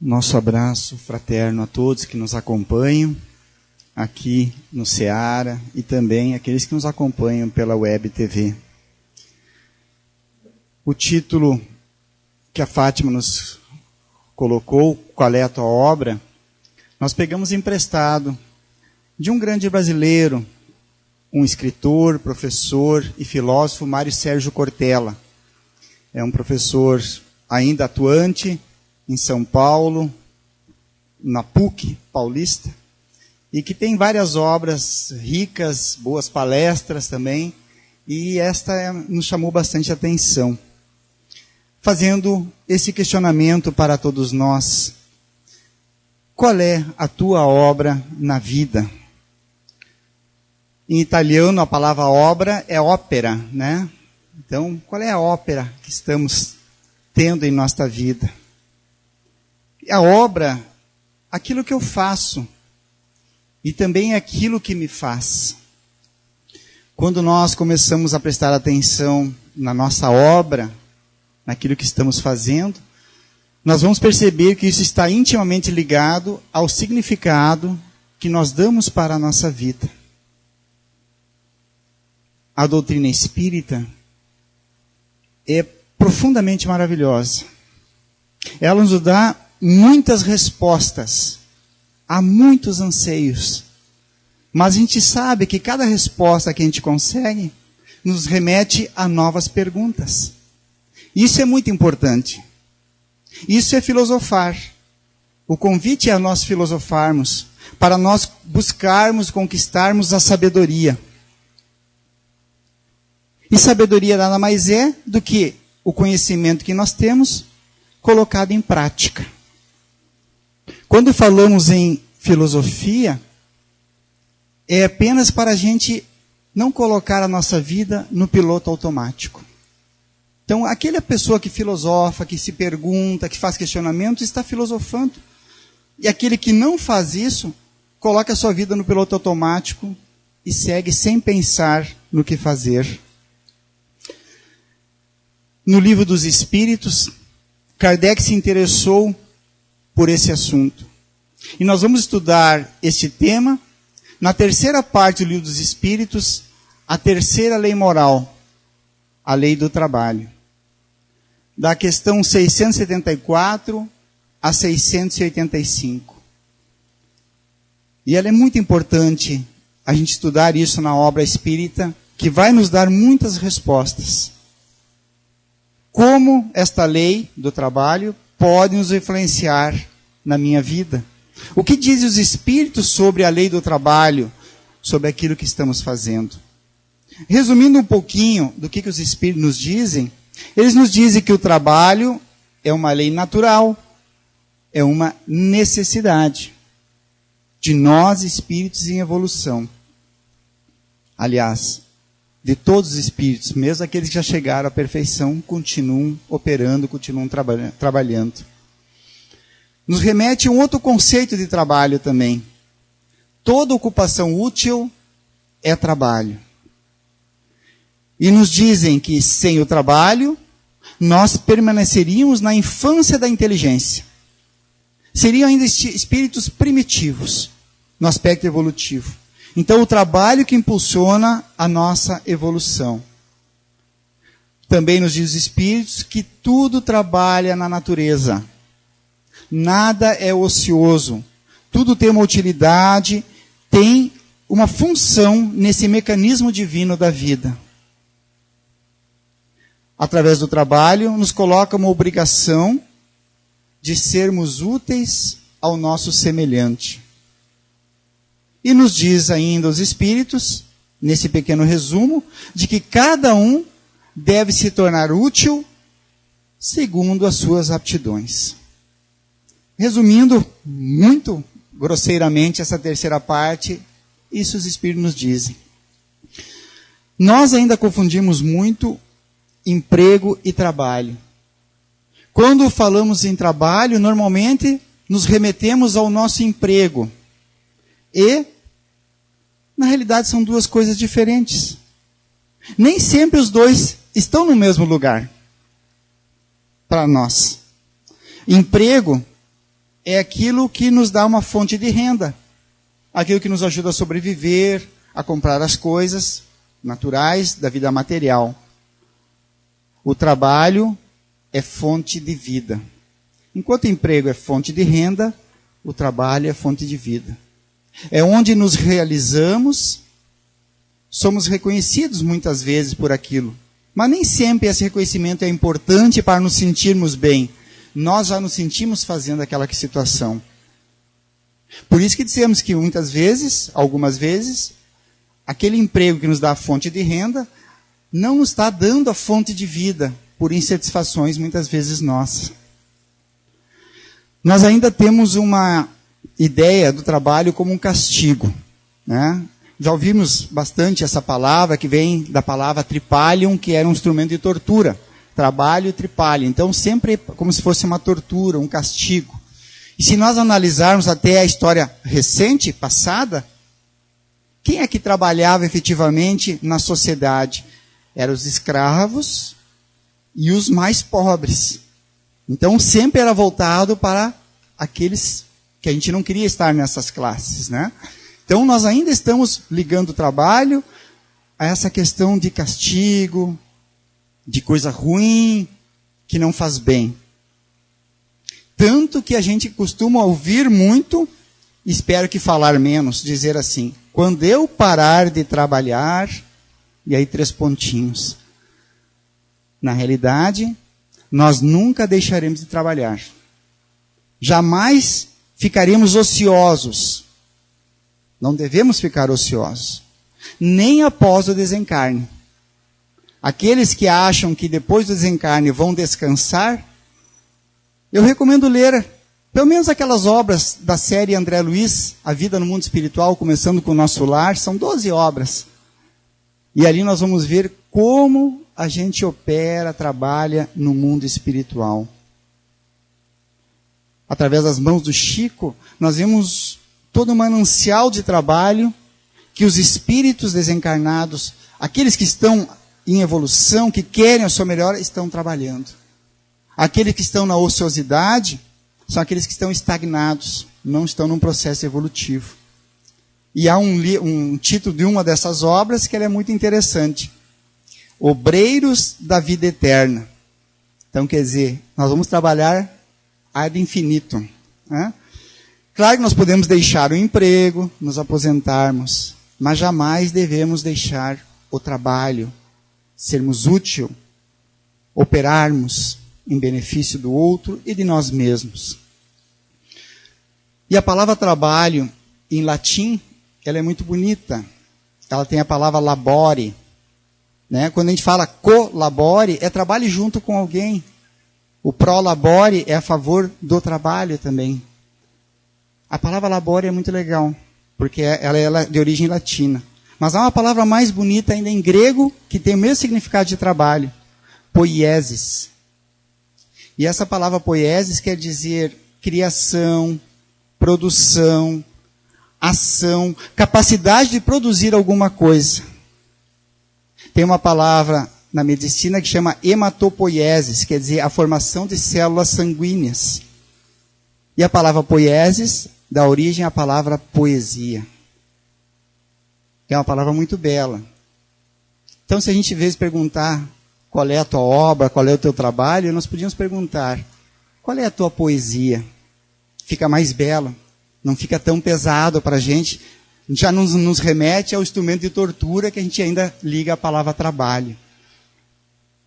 Nosso abraço fraterno a todos que nos acompanham aqui no Seara e também aqueles que nos acompanham pela Web TV. O título que a Fátima nos colocou, qual é a tua obra, nós pegamos emprestado de um grande brasileiro, um escritor, professor e filósofo, Mário Sérgio Cortella. É um professor ainda atuante em São Paulo, na PUC paulista, e que tem várias obras ricas, boas palestras também, e esta nos chamou bastante atenção. Fazendo esse questionamento para todos nós: qual é a tua obra na vida? Em italiano, a palavra obra é ópera, né? Então, qual é a ópera que estamos tendo em nossa vida? A obra, aquilo que eu faço, e também aquilo que me faz. Quando nós começamos a prestar atenção na nossa obra, naquilo que estamos fazendo, nós vamos perceber que isso está intimamente ligado ao significado que nós damos para a nossa vida. A doutrina espírita é profundamente maravilhosa. Ela nos dá muitas respostas a muitos anseios. Mas a gente sabe que cada resposta que a gente consegue nos remete a novas perguntas. Isso é muito importante. Isso é filosofar. O convite é a nós filosofarmos, para nós buscarmos, conquistarmos a sabedoria. E sabedoria nada mais é do que o conhecimento que nós temos colocado em prática. Quando falamos em filosofia, é apenas para a gente não colocar a nossa vida no piloto automático. Então, aquela pessoa que filosofa, que se pergunta, que faz questionamentos, está filosofando. E aquele que não faz isso, coloca a sua vida no piloto automático e segue sem pensar no que fazer. No Livro dos Espíritos, Kardec se interessou por esse assunto. E nós vamos estudar este tema na terceira parte do Livro dos Espíritos, a terceira lei moral, a lei do trabalho. Da questão 674 a 685. E ela é muito importante a gente estudar isso na obra espírita, que vai nos dar muitas respostas. Como esta lei do trabalho pode nos influenciar na minha vida? O que dizem os Espíritos sobre a lei do trabalho, sobre aquilo que estamos fazendo? Resumindo um pouquinho do que os Espíritos nos dizem, eles nos dizem que o trabalho é uma lei natural, é uma necessidade de nós, espíritos em evolução. Aliás, de todos os espíritos, mesmo aqueles que já chegaram à perfeição, continuam operando, continuam trabalhando. Nos remete a um outro conceito de trabalho também. Toda ocupação útil é trabalho. E nos dizem que sem o trabalho, nós permaneceríamos na infância da inteligência. Seriam ainda espíritos primitivos, no aspecto evolutivo. Então, o trabalho que impulsiona a nossa evolução. Também nos diz os Espíritos que tudo trabalha na natureza. Nada é ocioso. Tudo tem uma utilidade, tem uma função nesse mecanismo divino da vida. Através do trabalho, nos coloca uma obrigação de sermos úteis ao nosso semelhante. E nos diz ainda os Espíritos, nesse pequeno resumo, de que cada um deve se tornar útil segundo as suas aptidões. Resumindo muito grosseiramente essa terceira parte, isso os Espíritos nos dizem. Nós ainda confundimos muito emprego e trabalho. Quando falamos em trabalho, normalmente nos remetemos ao nosso emprego. E, na realidade, são duas coisas diferentes. Nem sempre os dois estão no mesmo lugar para nós. Emprego é aquilo que nos dá uma fonte de renda, aquilo que nos ajuda a sobreviver, a comprar as coisas naturais da vida material. O trabalho é fonte de vida. Enquanto o emprego é fonte de renda, o trabalho é fonte de vida. É onde nos realizamos, somos reconhecidos muitas vezes por aquilo. Mas nem sempre esse reconhecimento é importante para nos sentirmos bem. Nós já nos sentimos fazendo aquela situação. Por isso que dizemos que muitas vezes, algumas vezes, aquele emprego que nos dá a fonte de renda não nos está dando a fonte de vida, por insatisfações muitas vezes nossas. Nós ainda temos uma ideia do trabalho como um castigo, né? Já ouvimos bastante essa palavra, que vem da palavra tripalium, que era um instrumento de tortura. Trabalho e tripalium. Então, sempre como se fosse uma tortura, um castigo. E se nós analisarmos até a história recente, passada, quem é que trabalhava efetivamente na sociedade? Eram os escravos e os mais pobres. Então, sempre era voltado para aqueles que a gente não queria estar nessas classes, né? Então, nós ainda estamos ligando o trabalho a essa questão de castigo, de coisa ruim, que não faz bem. Tanto que a gente costuma ouvir muito, espero que falar menos, dizer assim: quando eu parar de trabalhar, e aí 3 pontinhos. Na realidade, nós nunca deixaremos de trabalhar. Jamais ficaremos ociosos. Não devemos ficar ociosos. Nem após o desencarne. Aqueles que acham que depois do desencarne vão descansar, eu recomendo ler pelo menos aquelas obras da série André Luiz, A Vida no Mundo Espiritual, começando com o Nosso Lar. São 12 obras. E ali nós vamos ver como a gente opera, trabalha no mundo espiritual. Através das mãos do Chico, nós vemos todo um manancial de trabalho que os espíritos desencarnados, aqueles que estão em evolução, que querem a sua melhora, estão trabalhando. Aqueles que estão na ociosidade são aqueles que estão estagnados, não estão num processo evolutivo. E há um título de uma dessas obras que ela é muito interessante. Obreiros da Vida Eterna. Então, quer dizer, nós vamos trabalhar ad infinitum, né? Claro que nós podemos deixar o emprego, nos aposentarmos, mas jamais devemos deixar o trabalho, sermos úteis, operarmos em benefício do outro e de nós mesmos. E a palavra trabalho, em latim, ela é muito bonita. Ela tem a palavra labore, né? Quando a gente fala colabore, é trabalhe junto com alguém. O prolabore é a favor do trabalho também. A palavra labore é muito legal, porque ela é de origem latina. Mas há uma palavra mais bonita ainda em grego, que tem o mesmo significado de trabalho. Poiesis. E essa palavra poiesis quer dizer criação, produção, ação, capacidade de produzir alguma coisa. Tem uma palavra na medicina que chama hematopoiesis, quer dizer a formação de células sanguíneas. E a palavra poiesis dá origem à palavra poesia. Que é uma palavra muito bela. Então, se a gente, às vezes, perguntar qual é a tua obra, qual é o teu trabalho, nós podíamos perguntar: qual é a tua poesia? Fica mais bela, não fica tão pesado para a gente, já nos remete ao instrumento de tortura que a gente ainda liga a palavra trabalho.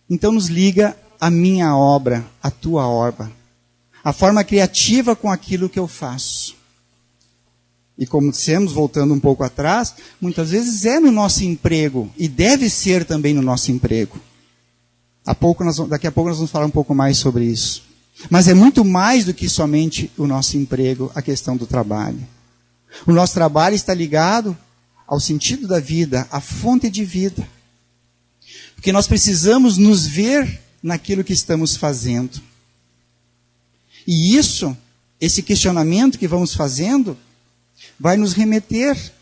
Então nos liga a minha obra, a tua obra, a forma criativa com aquilo que eu faço. E como dissemos, voltando um pouco atrás, muitas vezes é no nosso emprego, e deve ser também no nosso emprego. Daqui a pouco nós vamos falar um pouco mais sobre isso. Mas é muito mais do que somente o nosso emprego, a questão do trabalho. O nosso trabalho está ligado ao sentido da vida, à fonte de vida. Porque nós precisamos nos ver naquilo que estamos fazendo. E esse questionamento que vamos fazendo, vai nos remeter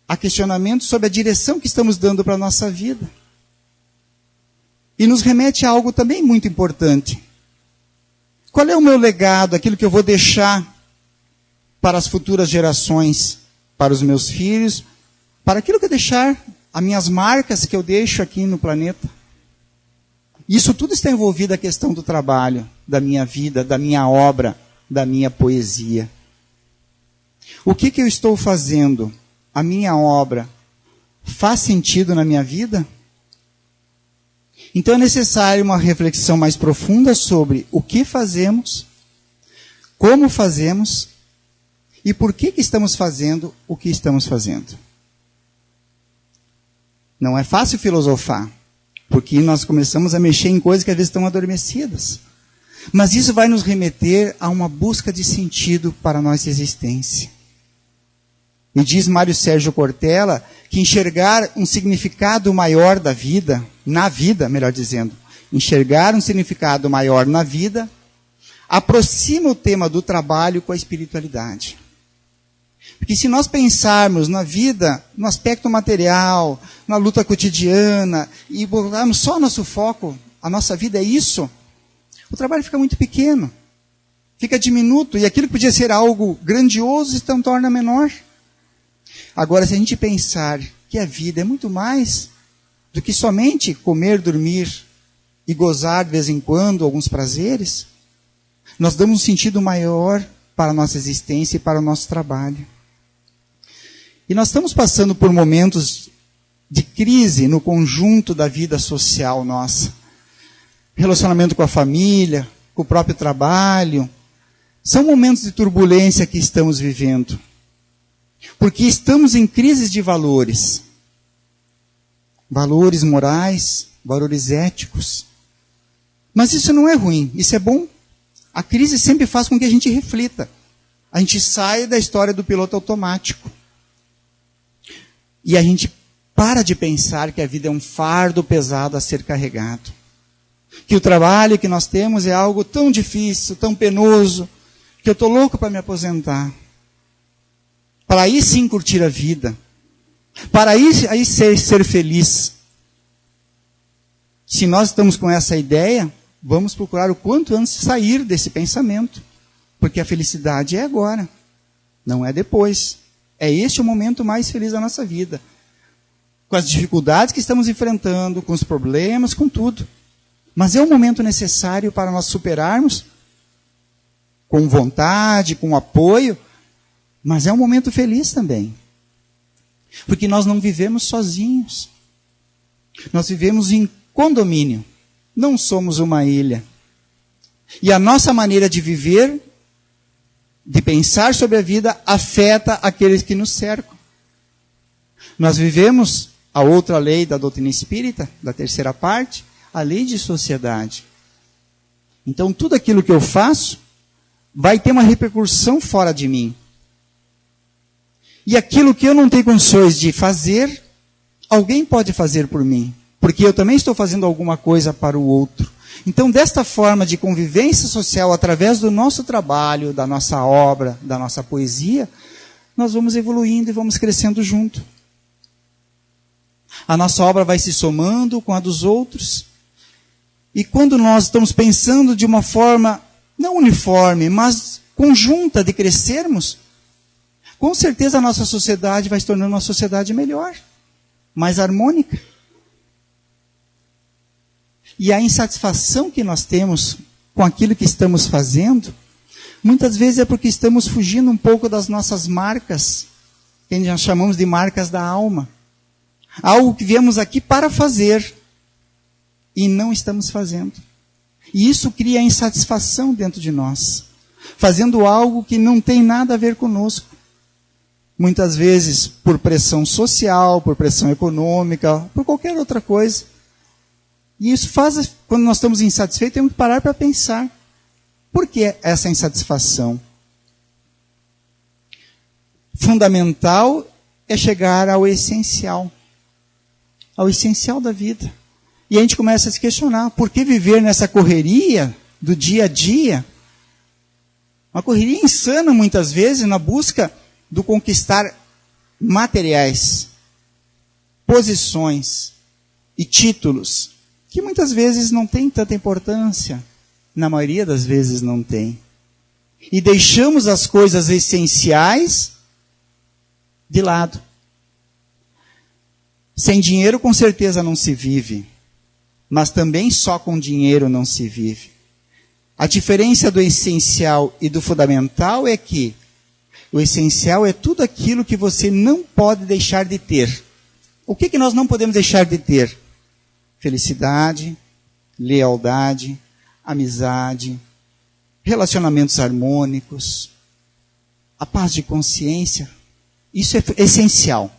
a questionamento sobre a direção que estamos dando para a nossa vida. E nos remete a algo também muito importante. Qual é o meu legado, aquilo que eu vou deixar para as futuras gerações, para os meus filhos, para aquilo que eu deixar, as minhas marcas que eu deixo aqui no planeta? Isso tudo está envolvido a questão do trabalho, da minha vida, da minha obra, da minha poesia. O que eu estou fazendo? A minha obra faz sentido na minha vida? Então é necessário uma reflexão mais profunda sobre o que fazemos, como fazemos e por que estamos fazendo o que estamos fazendo. Não é fácil filosofar, porque nós começamos a mexer em coisas que às vezes estão adormecidas. Mas isso vai nos remeter a uma busca de sentido para a nossa existência. E diz Mário Sérgio Cortella que enxergar um significado maior da vida, na vida, melhor dizendo, enxergar um significado maior na vida, aproxima o tema do trabalho com a espiritualidade. Porque se nós pensarmos na vida, no aspecto material, na luta cotidiana, e botarmos só nosso foco, a nossa vida é isso, o trabalho fica muito pequeno, fica diminuto, e aquilo que podia ser algo grandioso se torna menor. Agora, se a gente pensar que a vida é muito mais do que somente comer, dormir e gozar de vez em quando alguns prazeres, nós damos um sentido maior para a nossa existência e para o nosso trabalho. E nós estamos passando por momentos de crise no conjunto da vida social nossa. Relacionamento com a família, com o próprio trabalho. São momentos de turbulência que estamos vivendo. Porque estamos em crises de valores. Valores morais, valores éticos. Mas isso não é ruim, isso é bom. A crise sempre faz com que a gente reflita. A gente saia da história do piloto automático. E a gente para de pensar que a vida é um fardo pesado a ser carregado. Que o trabalho que nós temos é algo tão difícil, tão penoso, que eu estou louco para me aposentar. Para aí sim curtir a vida. Para aí ser feliz. Se nós estamos com essa ideia, vamos procurar o quanto antes sair desse pensamento. Porque a felicidade é agora, não é depois. É este o momento mais feliz da nossa vida. Com as dificuldades que estamos enfrentando, com os problemas, com tudo. Mas é um momento necessário para nós superarmos, com vontade, com apoio, mas é um momento feliz também. Porque nós não vivemos sozinhos. Nós vivemos em condomínio. Não somos uma ilha. E a nossa maneira de viver, de pensar sobre a vida, afeta aqueles que nos cercam. Nós vivemos a outra lei da doutrina espírita, da terceira parte, a lei de sociedade. Então, tudo aquilo que eu faço vai ter uma repercussão fora de mim. E aquilo que eu não tenho condições de fazer, alguém pode fazer por mim. Porque eu também estou fazendo alguma coisa para o outro. Então, desta forma de convivência social, através do nosso trabalho, da nossa obra, da nossa poesia, nós vamos evoluindo e vamos crescendo junto. A nossa obra vai se somando com a dos outros. E quando nós estamos pensando de uma forma, não uniforme, mas conjunta de crescermos, com certeza a nossa sociedade vai se tornando uma sociedade melhor, mais harmônica. E a insatisfação que nós temos com aquilo que estamos fazendo, muitas vezes é porque estamos fugindo um pouco das nossas marcas, que nós chamamos de marcas da alma. Algo que viemos aqui para fazer e não estamos fazendo. E isso cria insatisfação dentro de nós, fazendo algo que não tem nada a ver conosco. Muitas vezes por pressão social, por pressão econômica, por qualquer outra coisa. E isso faz, quando nós estamos insatisfeitos, temos que parar para pensar. Por que essa insatisfação? Fundamental é chegar ao essencial da vida. E a gente começa a se questionar, por que viver nessa correria do dia a dia? Uma correria insana muitas vezes na busca do conquistar materiais, posições e títulos, que muitas vezes não têm tanta importância. Na maioria das vezes não tem. E deixamos as coisas essenciais de lado. Sem dinheiro, com certeza, não se vive. Mas também só com dinheiro não se vive. A diferença do essencial e do fundamental é que o essencial é tudo aquilo que você não pode deixar de ter. O que nós não podemos deixar de ter? Felicidade, lealdade, amizade, relacionamentos harmônicos, a paz de consciência. Isso é essencial.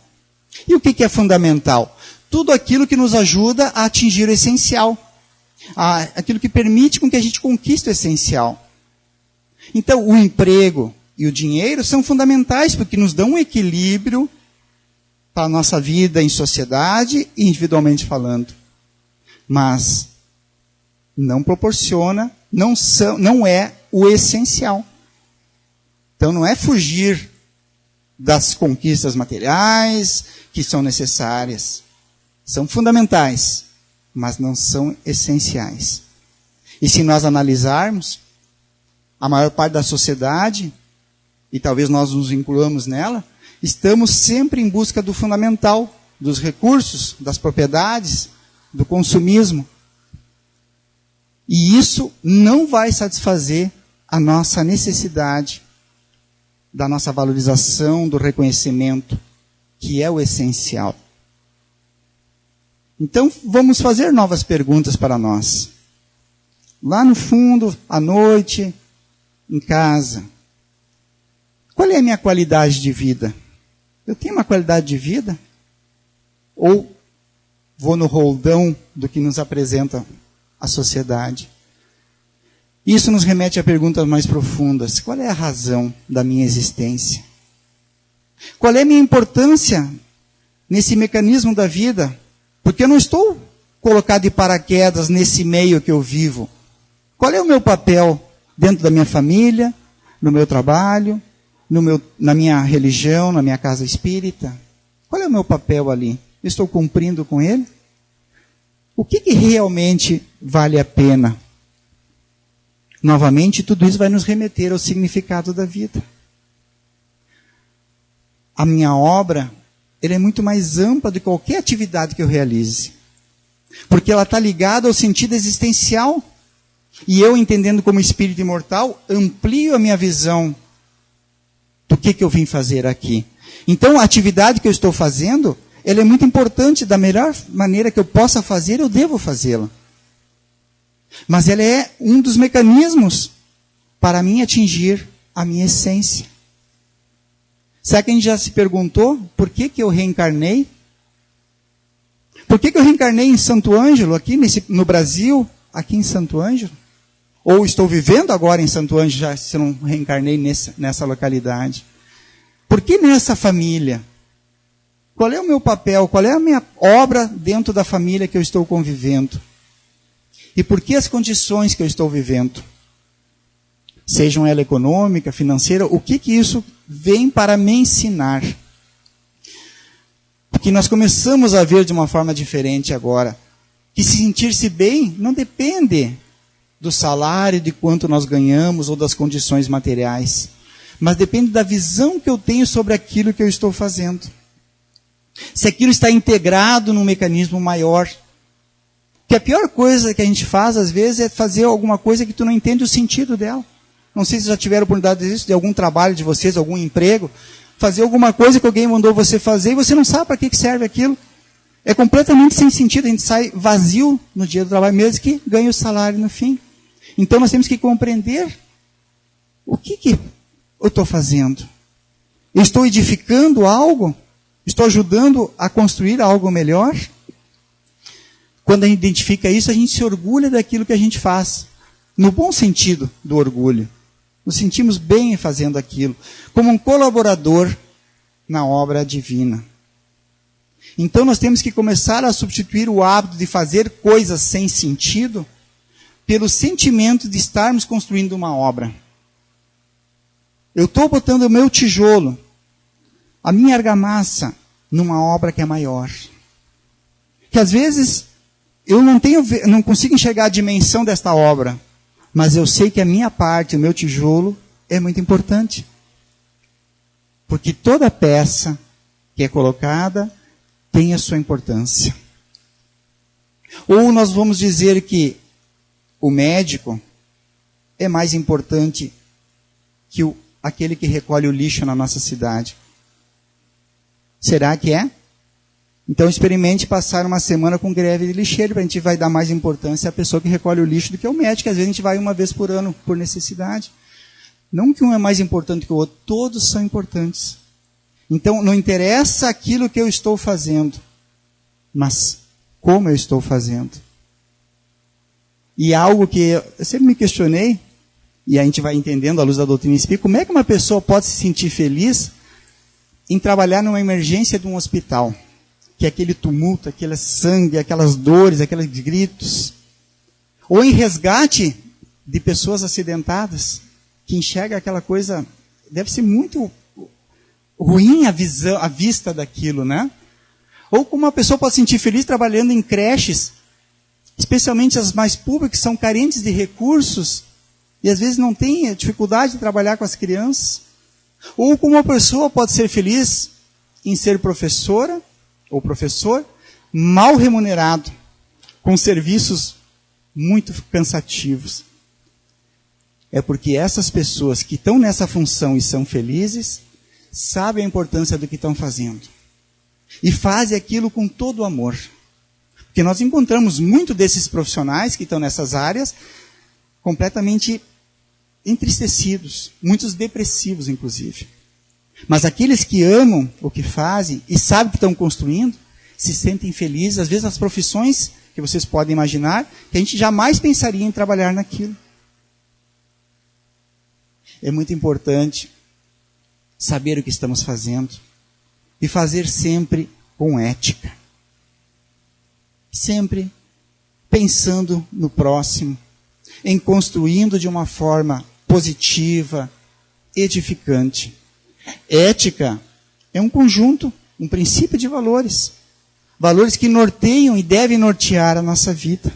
E o que é fundamental? Tudo aquilo que nos ajuda a atingir o essencial. Aquilo que permite com que a gente conquiste o essencial. Então, o emprego e o dinheiro são fundamentais porque nos dão um equilíbrio para a nossa vida em sociedade e individualmente falando. Mas não proporciona, não é o essencial. Então não é fugir das conquistas materiais que são necessárias. São fundamentais, mas não são essenciais. E se nós analisarmos, a maior parte da sociedade, e talvez nós nos incluamos nela, estamos sempre em busca do fundamental, dos recursos, das propriedades, do consumismo. E isso não vai satisfazer a nossa necessidade da nossa valorização, do reconhecimento, que é o essencial. Então, vamos fazer novas perguntas para nós. Lá no fundo, à noite, em casa. Qual é a minha qualidade de vida? Eu tenho uma qualidade de vida? Ou vou no roldão do que nos apresenta a sociedade? Isso nos remete a perguntas mais profundas. Qual é a razão da minha existência? Qual é a minha importância nesse mecanismo da vida? Porque eu não estou colocado de paraquedas nesse meio que eu vivo. Qual é o meu papel dentro da minha família, no meu trabalho, na minha religião, na minha casa espírita? Qual é o meu papel ali? Eu estou cumprindo com ele? O que realmente vale a pena? Novamente, tudo isso vai nos remeter ao significado da vida. A minha obra, ela é muito mais ampla de qualquer atividade que eu realize. Porque ela está ligada ao sentido existencial. E eu, entendendo como espírito imortal, amplio a minha visão do que eu vim fazer aqui. Então, a atividade que eu estou fazendo, ela é muito importante. Da melhor maneira que eu possa fazer, eu devo fazê-la. Mas ela é um dos mecanismos para mim atingir a minha essência. Será que a gente já se perguntou por que eu reencarnei? Por que eu reencarnei em Santo Ângelo, aqui no Brasil, aqui em Santo Ângelo? Ou estou vivendo agora em Santo Ângelo, já se não reencarnei nessa localidade? Por que nessa família? Qual é o meu papel? Qual é a minha obra dentro da família que eu estou convivendo? E por que as condições que eu estou vivendo? Sejam ela econômica, financeira, o que isso vem para me ensinar? Porque nós começamos a ver de uma forma diferente agora. Que se sentir-se bem não depende do salário, de quanto nós ganhamos ou das condições materiais. Mas depende da visão que eu tenho sobre aquilo que eu estou fazendo. Se aquilo está integrado num mecanismo maior. Porque a pior coisa que a gente faz, às vezes, é fazer alguma coisa que tu não entende o sentido dela. Não sei se já tiveram oportunidade disso, de algum trabalho de vocês, algum emprego. Fazer alguma coisa que alguém mandou você fazer e você não sabe para que serve aquilo. É completamente sem sentido. A gente sai vazio no dia do trabalho, mesmo que ganhe o salário no fim. Então nós temos que compreender o que eu estou fazendo. Eu estou edificando algo? Estou ajudando a construir algo melhor? Quando a gente identifica isso, a gente se orgulha daquilo que a gente faz. No bom sentido do orgulho. Nos sentimos bem fazendo aquilo. Como um colaborador na obra divina. Então nós temos que começar a substituir o hábito de fazer coisas sem sentido pelo sentimento de estarmos construindo uma obra. Eu estou botando o meu tijolo, a minha argamassa, numa obra que é maior. Que às vezes eu não consigo enxergar a dimensão desta obra, Mas eu sei que a minha parte, o meu tijolo, é muito importante. Porque toda peça que é colocada tem a sua importância. Ou nós vamos dizer que o médico é mais importante que aquele que recolhe o lixo na nossa cidade. Será que é? Então experimente passar uma semana com greve de lixeiro, a gente vai dar mais importância à pessoa que recolhe o lixo do que ao médico. Às vezes a gente vai uma vez por ano, por necessidade. Não que um é mais importante que o outro, todos são importantes. Então não interessa aquilo que eu estou fazendo, mas como eu estou fazendo. E algo que eu sempre me questionei, e a gente vai entendendo à luz da doutrina espírita, como é que uma pessoa pode se sentir feliz em trabalhar numa emergência de um hospital? Que é aquele tumulto, aquele sangue, aquelas dores, aqueles gritos. Ou em resgate de pessoas acidentadas, que enxerga aquela coisa, deve ser muito ruim a vista daquilo, né? Ou como uma pessoa pode se sentir feliz trabalhando em creches, especialmente as mais públicas, que são carentes de recursos, e às vezes não tem dificuldade de trabalhar com as crianças. Ou como uma pessoa pode ser feliz em ser professora, ou professor, mal remunerado, com serviços muito cansativos. É porque essas pessoas que estão nessa função e são felizes, sabem a importância do que estão fazendo. E fazem aquilo com todo o amor. Porque nós encontramos muito desses profissionais que estão nessas áreas completamente entristecidos, muitos depressivos, inclusive. Mas aqueles que amam o que fazem e sabem que estão construindo, se sentem felizes, às vezes nas profissões que vocês podem imaginar, que a gente jamais pensaria em trabalhar naquilo. É muito importante saber o que estamos fazendo e fazer sempre com ética. Sempre pensando no próximo, em construindo de uma forma positiva, edificante. Ética é um conjunto, um princípio de valores. Valores que norteiam e devem nortear a nossa vida.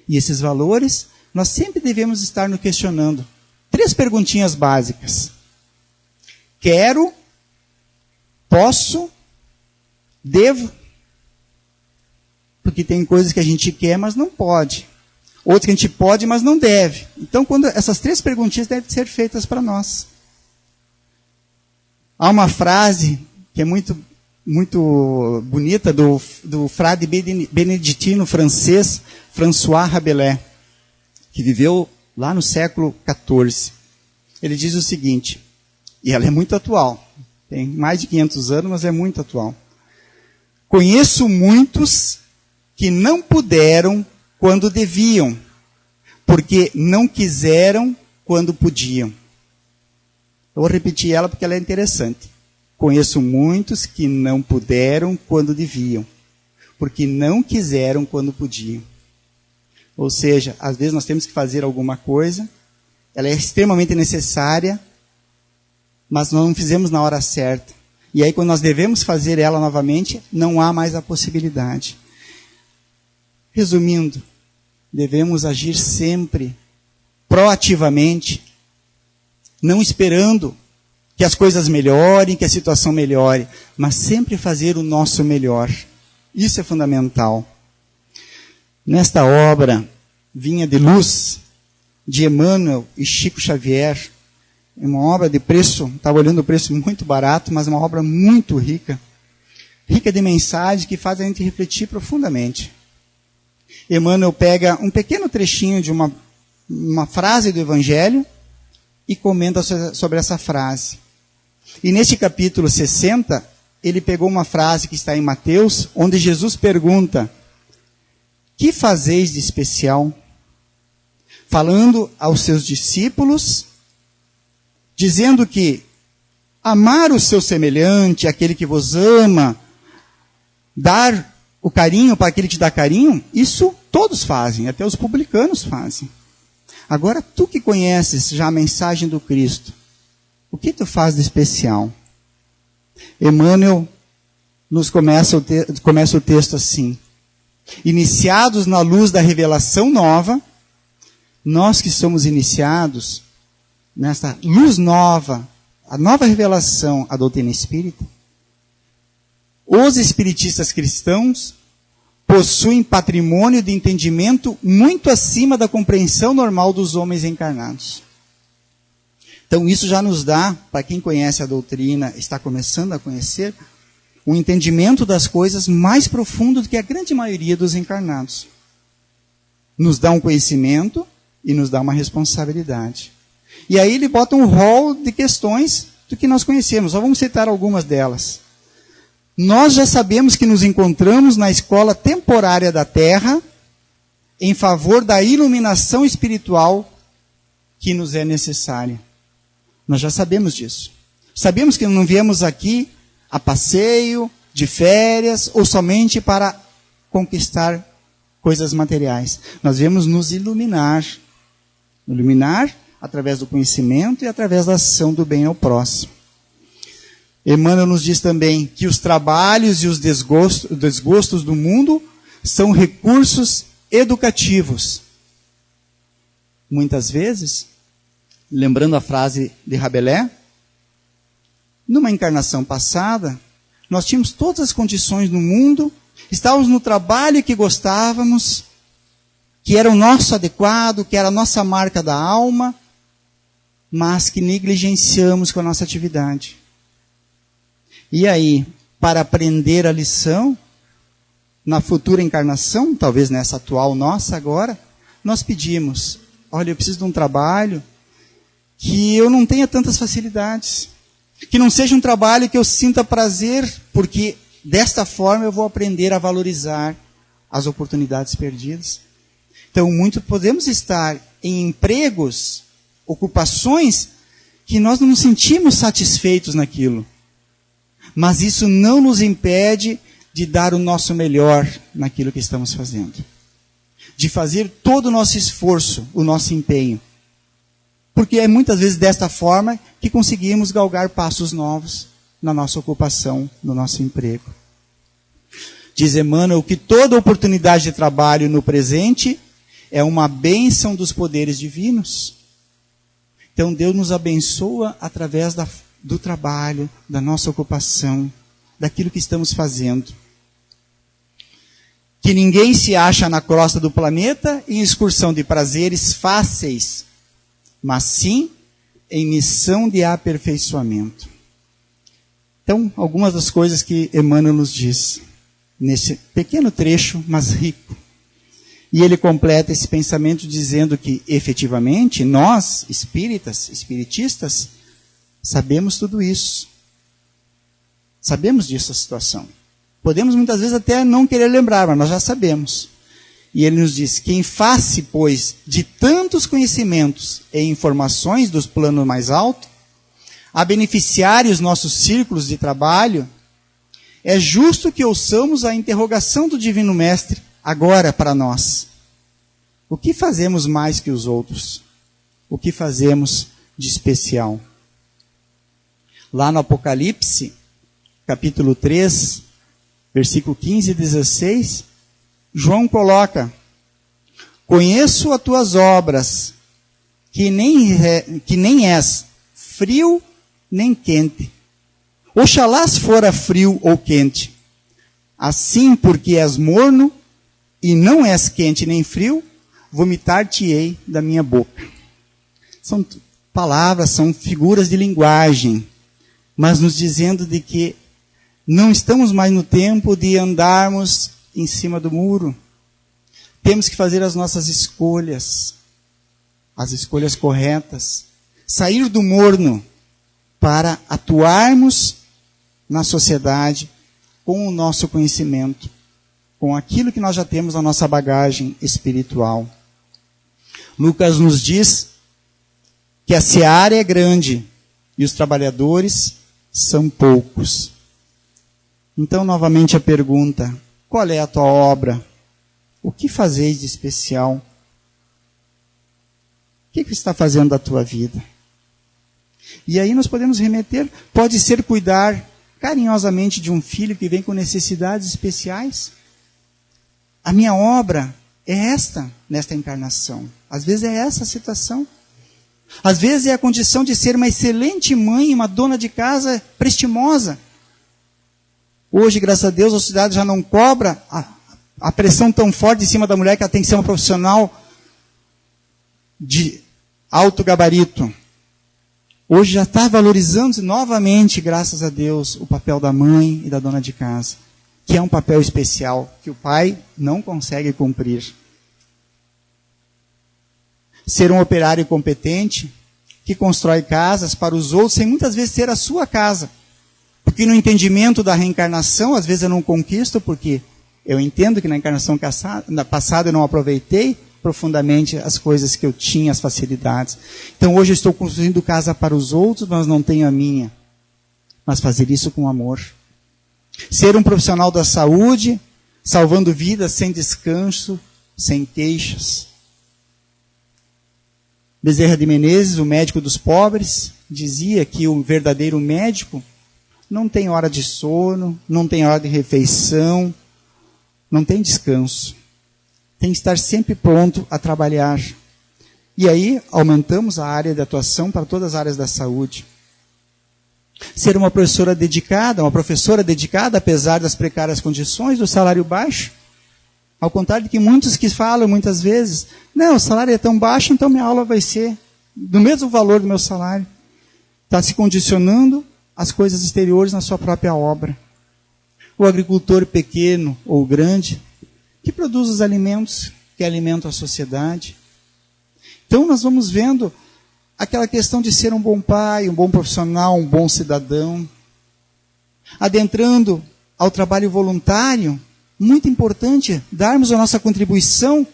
E esses valores, nós sempre devemos estar nos questionando. 3 perguntinhas básicas. Quero, posso, devo. Porque tem coisas que a gente quer, mas não pode. Outras que a gente pode, mas não deve. Então, essas 3 perguntinhas devem ser feitas para nós. Há uma frase que é muito bonita do frade beneditino francês François Rabelais, que viveu lá no século XIV. Ele diz o seguinte, e ela é muito atual, tem mais de 500 anos, mas é muito atual. Conheço muitos que não puderam quando deviam, porque não quiseram quando podiam. Eu vou repetir ela porque ela é interessante. Conheço muitos que não puderam quando deviam, porque não quiseram quando podiam. Ou seja, às vezes nós temos que fazer alguma coisa, ela é extremamente necessária, mas nós não fizemos na hora certa. E aí quando nós devemos fazer ela novamente, não há mais a possibilidade. Resumindo, devemos agir sempre proativamente, não esperando que as coisas melhorem, que a situação melhore, mas sempre fazer o nosso melhor. Isso é fundamental. Nesta obra, Vinha de Luz, de Emmanuel e Chico Xavier, é uma obra de preço, estava olhando o preço muito barato, mas uma obra muito rica, rica de mensagens que faz a gente refletir profundamente. Emmanuel pega um pequeno trechinho de uma frase do Evangelho e comenta sobre essa frase. E neste capítulo 60, ele pegou uma frase que está em Mateus, onde Jesus pergunta, que fazeis de especial? Falando aos seus discípulos, dizendo que amar o seu semelhante, aquele que vos ama, dar o carinho para aquele que te dá carinho, isso todos fazem, até os publicanos fazem. Agora, tu que conheces já a mensagem do Cristo, o que tu faz de especial? Emmanuel nos começa o texto assim. Iniciados na luz da revelação nova, nós que somos iniciados nessa luz nova, a nova revelação, a doutrina espírita, os espiritistas cristãos possuem patrimônio de entendimento muito acima da compreensão normal dos homens encarnados. Então isso já nos dá, para quem conhece a doutrina, está começando a conhecer, um entendimento das coisas mais profundo do que a grande maioria dos encarnados. Nos dá um conhecimento e nos dá uma responsabilidade. E aí ele bota um rol de questões do que nós conhecemos. Só vamos citar algumas delas. Nós já sabemos que nos encontramos na escola temporária da Terra em favor da iluminação espiritual que nos é necessária. Nós já sabemos disso. Sabemos que não viemos aqui a passeio, de férias, ou somente para conquistar coisas materiais. Nós viemos nos iluminar. Iluminar através do conhecimento e através da ação do bem ao próximo. Emmanuel nos diz também que os trabalhos e os desgostos do mundo são recursos educativos. Muitas vezes, lembrando a frase de Rabelais, numa encarnação passada, nós tínhamos todas as condições no mundo, estávamos no trabalho que gostávamos, que era o nosso adequado, que era a nossa marca da alma, mas que negligenciamos com a nossa atividade. E aí, para aprender a lição, na futura encarnação, talvez nessa atual nossa agora, nós pedimos, olha, eu preciso de um trabalho que eu não tenha tantas facilidades, que não seja um trabalho que eu sinta prazer, porque desta forma eu vou aprender a valorizar as oportunidades perdidas. Então, muito podemos estar em empregos, ocupações, que nós não nos sentimos satisfeitos naquilo. Mas isso não nos impede de dar o nosso melhor naquilo que estamos fazendo. De fazer todo o nosso esforço, o nosso empenho. Porque é muitas vezes desta forma que conseguimos galgar passos novos na nossa ocupação, no nosso emprego. Diz Emmanuel que toda oportunidade de trabalho no presente é uma bênção dos poderes divinos. Então Deus nos abençoa através do trabalho, da nossa ocupação, daquilo que estamos fazendo. Que ninguém se acha na crosta do planeta em excursão de prazeres fáceis, mas sim em missão de aperfeiçoamento. Então, algumas das coisas que Emmanuel nos diz, nesse pequeno trecho, mas rico. E ele completa esse pensamento dizendo que, efetivamente, nós, espíritas, espiritistas, sabemos tudo isso. Sabemos disso a situação. Podemos muitas vezes até não querer lembrar, mas nós já sabemos. E ele nos diz que em face, pois, de tantos conhecimentos e informações dos planos mais altos, a beneficiarem os nossos círculos de trabalho, é justo que ouçamos a interrogação do Divino Mestre agora para nós. O que fazemos mais que os outros? O que fazemos de especial? Lá no Apocalipse, capítulo 3, versículo 15 e 16, João coloca: conheço as tuas obras, que nem és frio nem quente. Oxalá fora frio ou quente. Assim, porque és morno e não és quente nem frio, vomitar-te-ei da minha boca. São palavras, são figuras de linguagem, mas nos dizendo de que não estamos mais no tempo de andarmos em cima do muro. Temos que fazer as nossas escolhas, as escolhas corretas, sair do morno para atuarmos na sociedade com o nosso conhecimento, com aquilo que nós já temos na nossa bagagem espiritual. Lucas nos diz que a seara é grande e os trabalhadores são poucos. Então, novamente a pergunta: qual é a tua obra? O que fazeis de especial? O que está fazendo da tua vida? E aí nós podemos remeter, pode ser cuidar carinhosamente de um filho que vem com necessidades especiais. A minha obra nesta encarnação. Às vezes é essa a situação. Às vezes é a condição de ser uma excelente mãe, uma dona de casa prestimosa. Hoje, graças a Deus, a sociedade já não cobra a pressão tão forte em cima da mulher que ela tem que ser uma profissional de alto gabarito. Hoje já está valorizando novamente, graças a Deus, o papel da mãe e da dona de casa, que é um papel especial que o pai não consegue cumprir. Ser um operário competente que constrói casas para os outros sem muitas vezes ter a sua casa. Porque no entendimento da reencarnação, às vezes eu não conquisto, porque eu entendo que na encarnação passada eu não aproveitei profundamente as coisas que eu tinha, as facilidades. Então hoje eu estou construindo casa para os outros, mas não tenho a minha. Mas fazer isso com amor. Ser um profissional da saúde, salvando vidas sem descanso, sem queixas. Bezerra de Menezes, o médico dos pobres, dizia que o verdadeiro médico não tem hora de sono, não tem hora de refeição, não tem descanso. Tem que estar sempre pronto a trabalhar. E aí aumentamos a área de atuação para todas as áreas da saúde. Ser uma professora dedicada, apesar das precárias condições, do salário baixo. Ao contrário de que muitos que falam muitas vezes, não, o salário é tão baixo, então minha aula vai ser do mesmo valor do meu salário. Está se condicionando às coisas exteriores na sua própria obra. O agricultor pequeno ou grande, que produz os alimentos que alimentam a sociedade. Então nós vamos vendo aquela questão de ser um bom pai, um bom profissional, um bom cidadão. Adentrando ao trabalho voluntário, muito importante darmos a nossa contribuição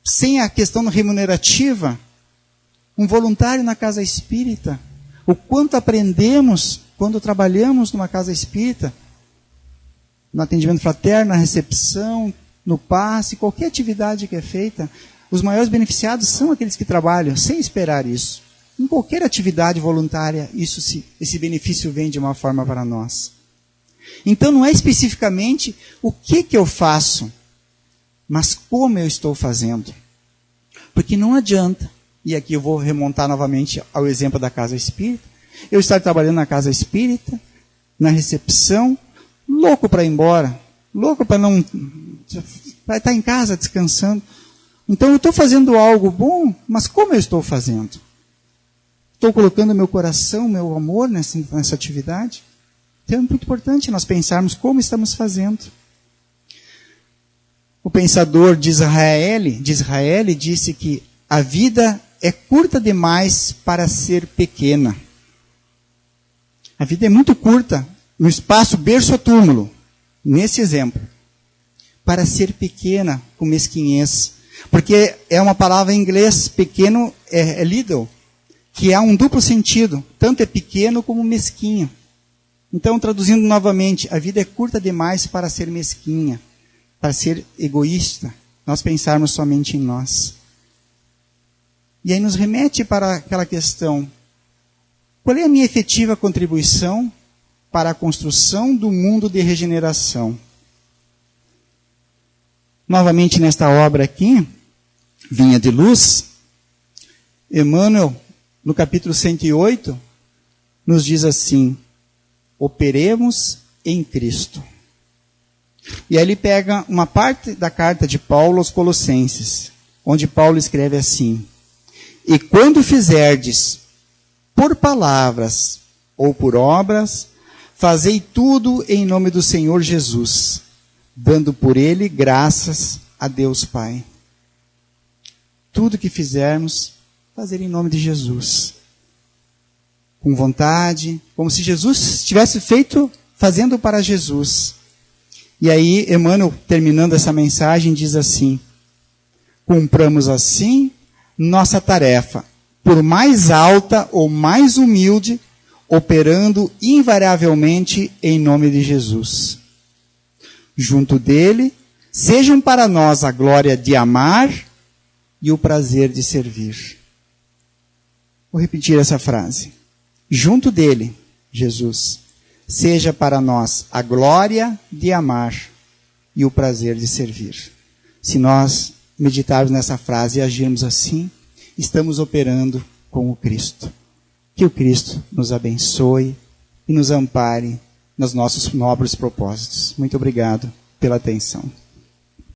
sem a questão remunerativa. Um voluntário na casa espírita. O quanto aprendemos quando trabalhamos numa casa espírita, no atendimento fraterno, na recepção, no passe, qualquer atividade que é feita, os maiores beneficiados são aqueles que trabalham, sem esperar isso. Em qualquer atividade voluntária, esse benefício vem de uma forma para nós. Então não é especificamente o que eu faço, mas como eu estou fazendo. Porque não adianta, e aqui eu vou remontar novamente ao exemplo da casa espírita, eu estar trabalhando na casa espírita, na recepção, louco para ir embora, louco para estar em casa descansando. Então eu estou fazendo algo bom, mas como eu estou fazendo? Estou colocando meu coração, meu amor nessa atividade? Então é muito importante nós pensarmos como estamos fazendo. O pensador de Israel disse que a vida é curta demais para ser pequena. A vida é muito curta, no espaço berço a túmulo, nesse exemplo, para ser pequena com mesquinhez. Porque é uma palavra em inglês, pequeno é little, que há um duplo sentido, tanto é pequeno como mesquinho. Então, traduzindo novamente, a vida é curta demais para ser mesquinha, para ser egoísta, nós pensarmos somente em nós. E aí nos remete para aquela questão, qual é a minha efetiva contribuição para a construção do mundo de regeneração? Novamente nesta obra aqui, Vinha de Luz, Emmanuel, no capítulo 108, nos diz assim, operemos em Cristo. E aí ele pega uma parte da carta de Paulo aos Colossenses, onde Paulo escreve assim, e quando fizerdes por palavras ou por obras, fazei tudo em nome do Senhor Jesus, dando por ele graças a Deus Pai. Tudo que fizermos, fazer em nome de Jesus. Com vontade, como se Jesus tivesse feito, fazendo para Jesus. E aí, Emmanuel, terminando essa mensagem, diz assim, cumpramos assim nossa tarefa, por mais alta ou mais humilde, operando invariavelmente em nome de Jesus. Junto dele, sejam para nós a glória de amar e o prazer de servir. Vou repetir essa frase. Junto dele, Jesus, seja para nós a glória de amar e o prazer de servir. Se nós meditarmos nessa frase e agirmos assim, estamos operando com o Cristo. Que o Cristo nos abençoe e nos ampare nos nossos nobres propósitos. Muito obrigado pela atenção.